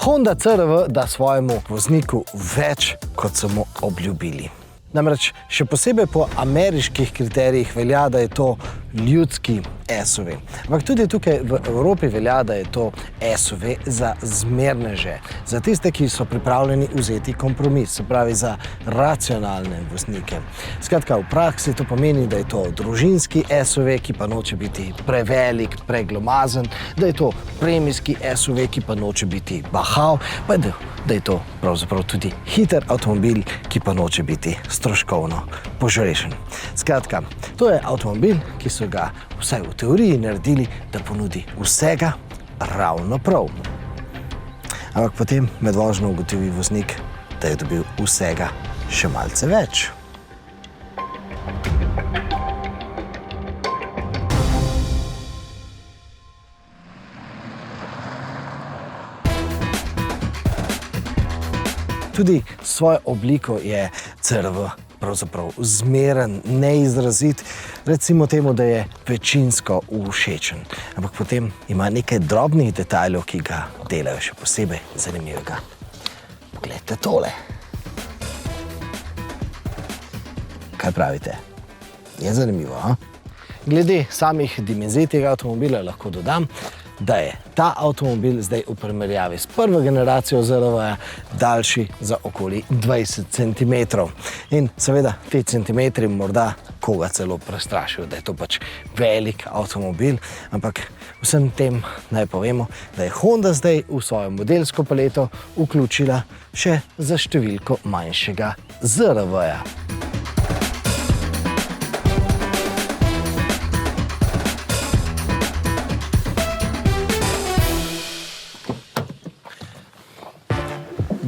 Honda CR-V da svojemu vozniku več, kot so mu obljubili. Namreč še posebej po ameriških kriterijih velja, da je to ljudski SUV. Ampak tudi tukaj v Evropi velja, da je to SUV za zmerneže, za tiste, ki so pripravljeni vzeti kompromis, se pravi za racionalne voznike. Skratka, v praksi to pomeni, da je to družinski SUV, ki pa noče biti prevelik, preglomazen, da je to premijski SUV, ki pa noče biti bahav, pa da je to pravzaprav tudi hiter avtomobil, ki pa noče biti stroškovno požrešen. Skratka, to je avtomobil, ki so ga vsaj v teoriji naredili, da ponudi vsega ravno prav. Ampak potem med vožnjo ugotovi voznik, da je dobil vsega še malce več. Tudi svojo obliko je CR-V pravzaprav zmeren, neizrazit, recimo temu, da je večinsko všečen. Ampak potem ima nekaj drobnih detajlov, ki ga delajo še posebej zanimivega. Poglejte tole. Kaj pravite? Je zanimivo, a? Glede samih dimenzij tega avtomobila lahko dodam, da je ta avtomobil zdaj v primerjavi s prvo generacijo ZR-V daljši za okoli 20 cm. In seveda ti centimetri morda koga celo prestrašijo, da je to pač velik avtomobil, ampak vsem tem naj povemo, da je Honda zdaj v svojo modelsko paleto vključila še za številko manjšega ZR-V-ja.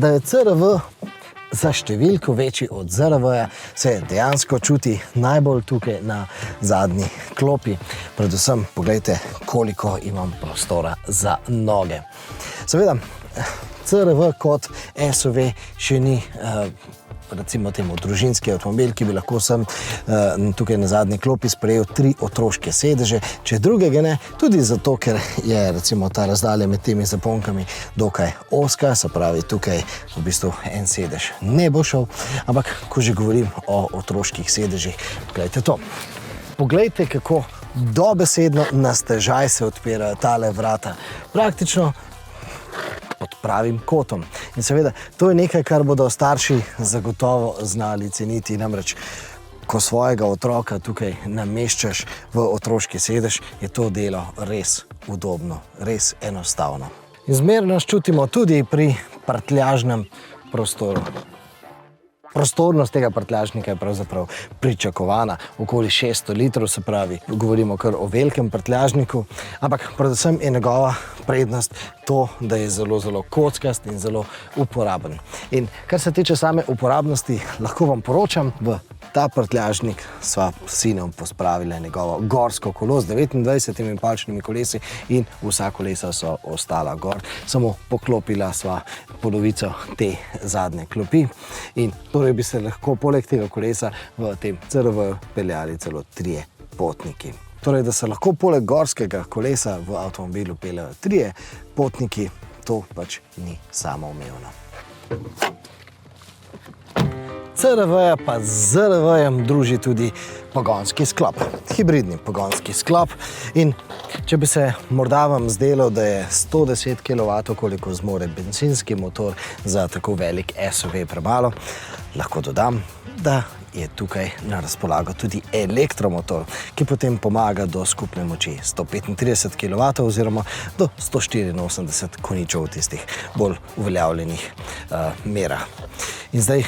Da je CR-V za številko večji od ZR-V-ja, se dejansko čuti najbolj tukaj na zadnji klopi. Predvsem poglejte, koliko imam prostora za noge. Seveda, CR-V kot SUV še ni recimo temu družinski avtomobil, ki bi lahko sem tukaj na zadnji klopi sprejel 3 otroške sedeže, če drugega ne, tudi zato, ker je recimo ta razdalja med temi zaponkami dokaj ozka, se pravi tukaj v bistvu en sedež ne bo šel, ampak ko že govorim o otroških sedežih, gledajte to. Poglejte, kako dobesedno na stežaj se odpirajo tale vrata. Praktično pod pravim kotom. In seveda, to je nekaj, kar bodo starši zagotovo znali ceniti. Namreč, ko svojega otroka tukaj nameščaš v otroški sedež, je to delo res udobno, res enostavno. In zmernost čutimo tudi pri prtljažnem prostoru. Prostornost tega prtljažnika je pravzaprav pričakovana, okoli 600 litrov, se pravi, govorimo kar o velikem prtljažniku, ampak predvsem je njegova prednost to, da je zelo, zelo kockast in zelo uporaben. In kar se tiče same uporabnosti, lahko vam poročam, v ta prtljažnik sva s sinom pospravila njegovo gorsko kolo z 29 palčnimi kolesi in vsa kolesa so ostala gor. Samo poklopila sva polovico te zadnje klopi in torej bi se lahko poleg tega kolesa v tem CR-V peljali celo 3 potniki. Torej, da se lahko poleg gorskega kolesa v avtomobilu peljajo 3 potniki, to pač ni samoumevno. CR-V-ja pa z ZR-V-jem druži tudi pogonski sklop, hibridni pogonski sklop. In če bi se morda vam zdelo, da je 110 kW, koliko zmore bencinski motor za tako velik SUV premalo, lahko dodam, da je tukaj na razpolago tudi elektromotor, ki potem pomaga do skupne moči 135 kW oziroma do 184 konjičev v tistih bolj uveljavljenih merah. In zdaj,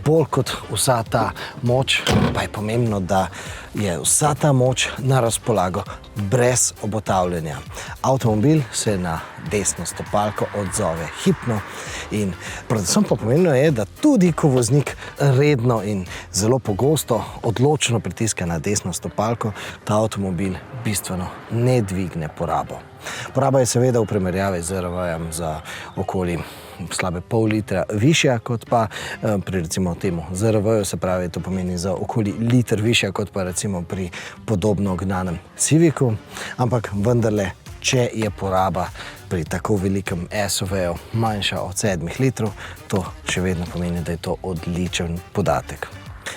bolj kot vsa ta moč, pa je pomembno, da je vsa ta moč na razpolago brez obotavljanja. Avtomobil se na desno stopalko odzove hipno in predvsem pa pomembno je, da tudi ko voznik redno in zelo pogosto odločno pritiska na desno stopalko, ta avtomobil bistveno ne dvigne porabo. Poraba je seveda v primerjavi z ZR-V-jem za okoli slabe pol litra višja kot pa pri recimo temu ZR-V-ju, se pravi, to pomeni za okoli liter višja kot pa recimo pri podobno gnanem Civicu, ampak vendarle če je poraba pri tako velikem SUV-ju manjša od 7 litrov, to še vedno pomeni, da je to odličen podatek.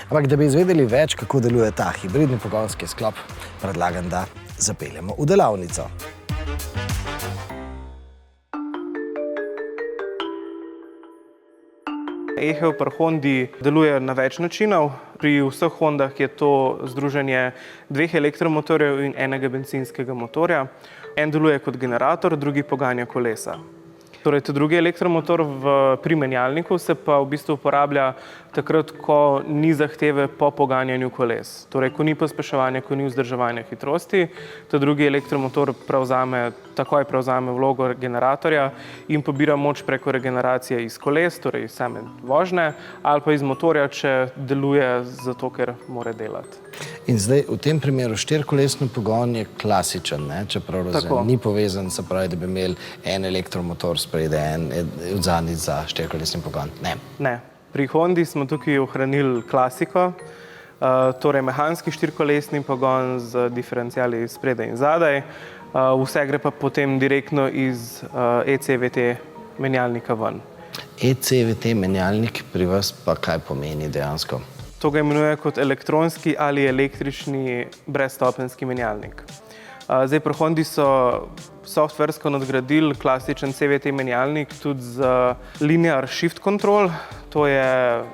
Ampak, da bi izvedeli več, kako deluje ta hibridni pogonski sklop, predlagam, da zapeljemo v delavnico. E-HEV pri Hondi deluje na več načinov. Pri vseh Hondah je to združenje 2 elektromotorjev in enega bencinskega motorja. En deluje kot generator, drugi poganja kolesa. Torej, ta drugi elektromotor pri menjalniku se pa v bistvu uporablja takrat, ko ni zahteve po poganjanju koles. Torej, ko ni pospeševanja, ko ni vzdrževanja hitrosti, ta drugi elektromotor takoj prevzame vlogo generatorja in pobira moč preko regeneracije iz koles, torej same vožnje, ali pa iz motorja, če deluje zato, ker mora delati. In zdaj, v tem primeru štirikolesni pogon je klasičen, čeprav ni povezan, se pravi, da bi imeli en elektromotor spredaj, en odzadnji za štirikolesni pogon. Ne. Pri Hondi smo tukaj ohranili klasiko, torej mehanski štirikolesni pogon z diferenciali spredaj in zadaj. Vse gre pa potem direktno iz ECVT menjalnika ven. ECVT menjalnik pri vas pa kaj pomeni dejansko? To ga imenuje kot elektronski ali električni brezstopenjski menjalnik. Zdaj, pri Hondi so softversko nadgradili klasičen CVT menjalnik tudi z linear shift control. To je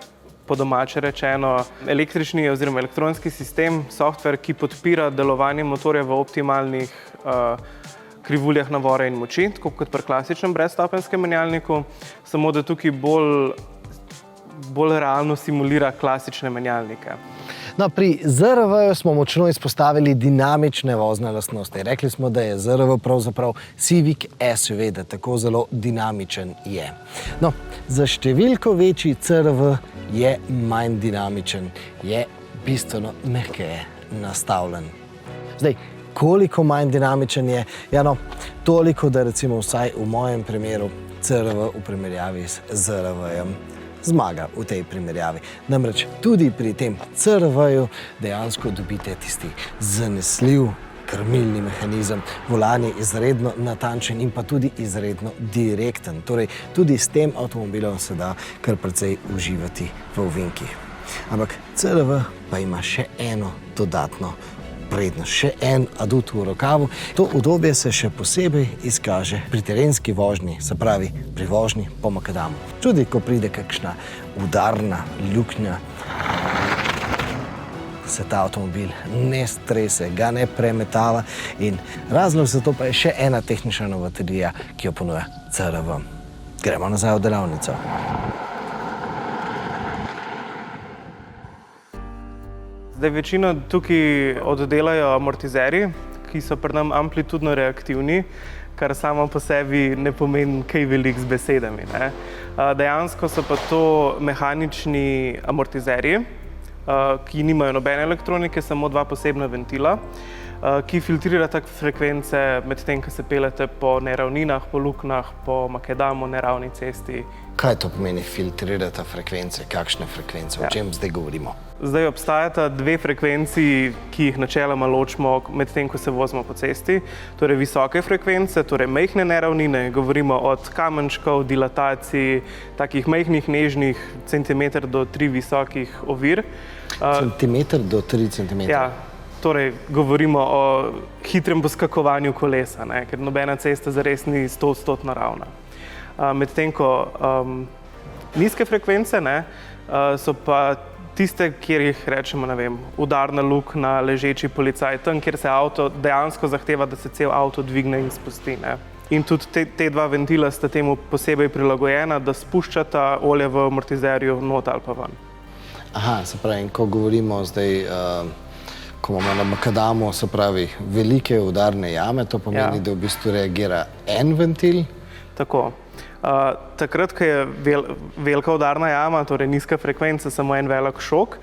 po domače rečeno električni oziroma elektronski sistem, softver, ki podpira delovanje motorja v optimalnih krivuljah navora in moči, tako kot pri klasičnem brezstopenjskem menjalniku, samo da tukaj bolj realno simulira klasične menjalnike. No, pri ZRV-ju smo močno izpostavili dinamične vozne lastnosti. Rekli smo, da je ZRV pravzaprav Civic SUV, da tako zelo dinamičen je. No, za številko večji CRV je manj dinamičen, je bistveno mehkeje nastavljen. Zdaj, koliko manj dinamičen je? Ja, no, toliko, da recimo vsaj v mojem primeru CRV v primerjavi z ZRV-jem zmaga v tej primerjavi. Namreč tudi pri tem CRV-ju dejansko dobite tisti zanesljiv krmilni mehanizem. Volan je izredno natančen in pa tudi izredno direkten. Torej, tudi s tem avtomobilom se da kar precej uživati v ovinkih. Ampak CRV pa ima še eno dodatno prednost, še en adut v rokavu. To udobje se še posebej izkaže pri terenski vožnji, se pravi pri vožnji po makadamu. Tudi, ko pride kakšna udarna luknja, se ta avtomobil ne strese, ga ne premetava in razlog za to pa je še ena tehnična novotarija, ki jo ponuja CRV. Gremo nazaj v delavnico. Zdaj, večino tukaj oddelajo amortizerji, ki so pri nam amplitudno reaktivni, kar samo po sebi ne pomeni kaj veliko z besedami. Dejansko so pa to mehanični amortizerji, ki nimajo nobene elektronike, samo 2 posebna ventila, ki filtrirata frekvence med tem, ko se peljete po neravninah, po luknjah, po makadamu, neravni cesti. Kaj to pomeni filtrirata frekvence? Kakšne frekvence? O čem zdaj govorimo? Zdaj obstajata 2 frekvenci, ki jih načeloma ločimo med tem, ko se vozimo po cesti. Torej visoke frekvence, torej majhne neravnine, govorimo od kamenčkov, dilatacij, takih majhnih, nežnih centimeter do 3 visokih ovir. Centimeter do 3 centimetra? Ja. Torej, govorimo o hitrem poskakovanju kolesa, ker nobena cesta zares ni 100% ravna. Medtem ko nizke frekvence so pa tiste, kjer jih rečemo, udarna luknja, ležeči policaj, tam, kjer se avto dejansko zahteva, da se cel avto dvigne in spusti. In tudi te 2 ventila sta temu posebej prilagojena, da spuščata olje v amortizerju not ali pa ven. Aha, se pravi, ko govorimo zdaj, ko imamo na makadamu, se pravi, velike udarne jame, to pomeni, da v bistvu reagira en ventil? Tako. Takrat, ko je velika udarna jama, torej nizka frekvenca, samo en velik šok,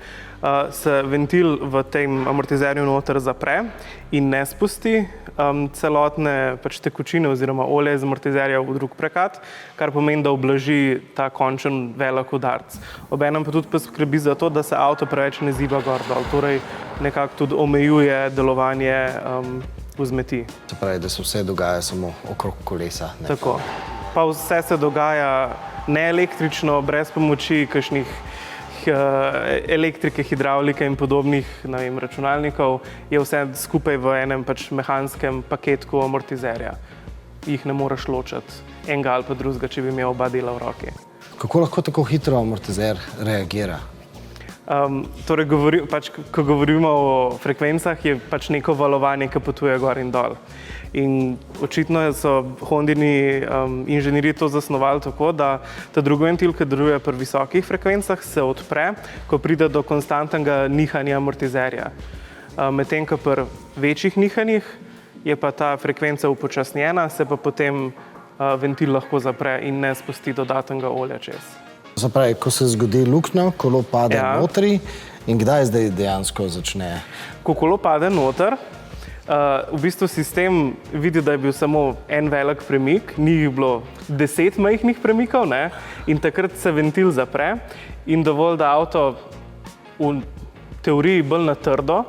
se ventil v tem amortizerju noter zapre in ne spusti celotne tekočine oziroma olje iz amortizerja v drug prekat, kar pomeni, da ublaži ta končen velik udarc. Obenem pa tudi poskrbi za to, da se avto preveč ne ziba gor dol, torej nekako tudi omejuje delovanje v zmeti. Se pravi, da se vse dogaja samo okrog kolesa. Ne? Tako. Pa vse se dogaja neelektrično, brez pomoči kakšnih elektrike, hidravlike in podobnih računalnikov, je vse skupaj v enem mehanskem paketku amortizerja. Jih ne moreš ločiti enega ali pa drugega, če bi imel oba dela v roki. Kako lahko tako hitro amortizer reagira? Torej, ko govorimo o frekvencah, je neko valovanje, ki potuje gor in dol. In očitno so Hondini inženirji to zasnovali tako, da ta drugi ventil, ki deluje pri visokih frekvencah, se odpre, ko pride do konstantnega nihanja amortizerja. Medtem ko pri večjih nihanjih je pa ta frekvenca upočasnjena, se pa potem ventil lahko zapre in ne spusti dodatnega olja čez. Zapravi, ko se zgodi luknja, kolo pade notri in kdaj zdaj dejansko začne? Ko kolo pade noter, v bistvu sistem vidi, da je bil samo en velik premik, ni jih bilo 10 majhnih premikov, ne? In takrat se ventil zapre in dovolj, da avto v teoriji bolj na trdo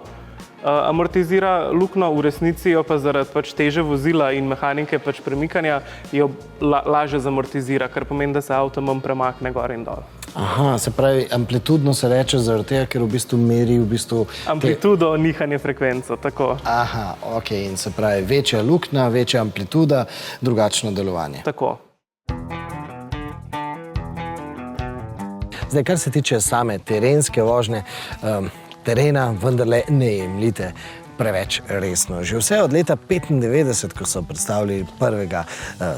amortizira luknjo, v resnici jo pa zaradi teže vozila in mehanike premikanja jo lažje zamortizira, kar pomeni, da se avto manj premakne gor in dol. Aha, se pravi, amplitudno se reče zaradi tega, ker v bistvu meri amplitudo, nihanje frekvenco, tako. Aha, ok, in se pravi, večja luknja, večja amplituda, drugačno delovanje. Tako. Zdaj, kar se tiče same terenske vožnje, terena vendarle ne jemljite preveč resno. Že vse od leta 1995, ko so predstavili prvega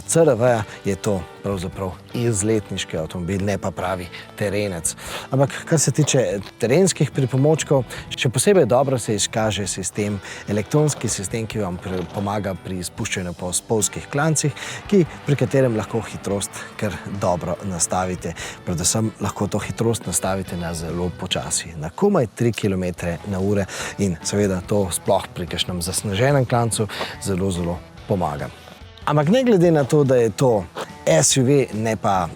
CR-V-ja, je to pravzaprav izletniški avtomobil, ne pa pravi terenec. Ampak, kar se tiče terenskih pripomočkov, še posebej dobro se izkaže elektronski sistem, ki vam pomaga pri spuščanju po spolzkih klancih, pri katerem lahko hitrost kar dobro nastavite. Predvsem lahko to hitrost nastavite na zelo počasi, na komaj 3 km/h in seveda to sploh pri kakšnem zasneženem klancu zelo pomaga. Ampak ne glede na to, da je to SUV, ne pa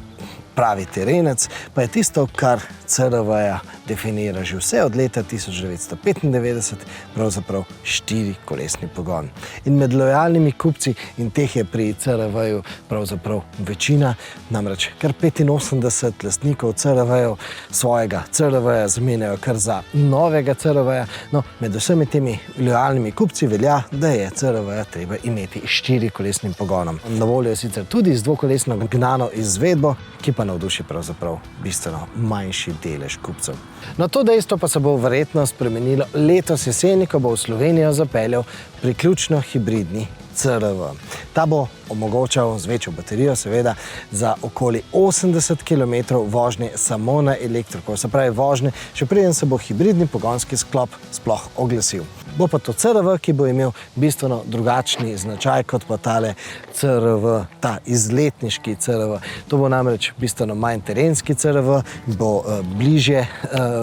pravi terenec, pa je tisto, kar CR-V-ja definira že vse od leta 1995, pravzaprav 4-kolesni pogon. In med lojalnimi kupci, in teh je pri CR-V-ju pravzaprav večina, namreč kar 85 lastnikov CR-V-jev svojega CR-V-ja zamenjajo kar za novega CR-V-ja. No, med vsemi temi lojalnimi kupci velja, da je CR-V-ja treba imeti 4-kolesnim pogonom. Na voljo je sicer tudi z dvokolesno gnano izvedbo, ki pa navduši pravzaprav bistveno manjši delež kupcev. No, to dejstvo pa se bo verjetno spremenilo letos jeseni, ko bo v Slovenijo zapeljal priključno hibridni CR-V. Ta bo omogočal z večjo baterijo, seveda, za okoli 80 km vožnje samo na elektriko. Se pravi, vožnje, še preden se bo hibridni pogonski sklop sploh oglasil. Bo pa to CR-V, ki bo imel bistveno drugačni značaj kot pa tale CR-V, ta izletniški CR-V. To bo namreč bistveno manj terenski CR-V, bo bližje,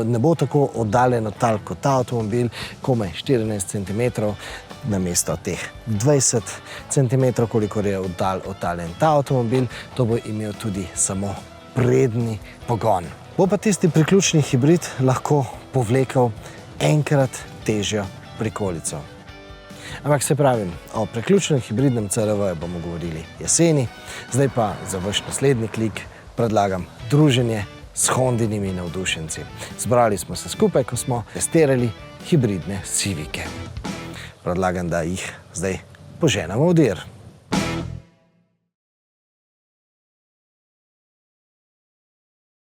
ne bo tako oddaljen od tal kot ta avtomobil, komaj 14 cm, namesto teh 20 cm, kolikor je oddaljen ta avtomobil, to bo imel tudi samo prednji pogon. Bo pa tisti priključni hibrid lahko povlekel enkrat težjo prikolico. Ampak se pravim, o priključnem hibridnem CR-V bomo govorili jeseni, zdaj pa za vaš naslednji klik predlagam druženje s Hondinimi navdušenci. Zbrali smo se skupaj, ko smo testirali hibridne Civike. Predlagam, da jih zdaj poženemo v dir.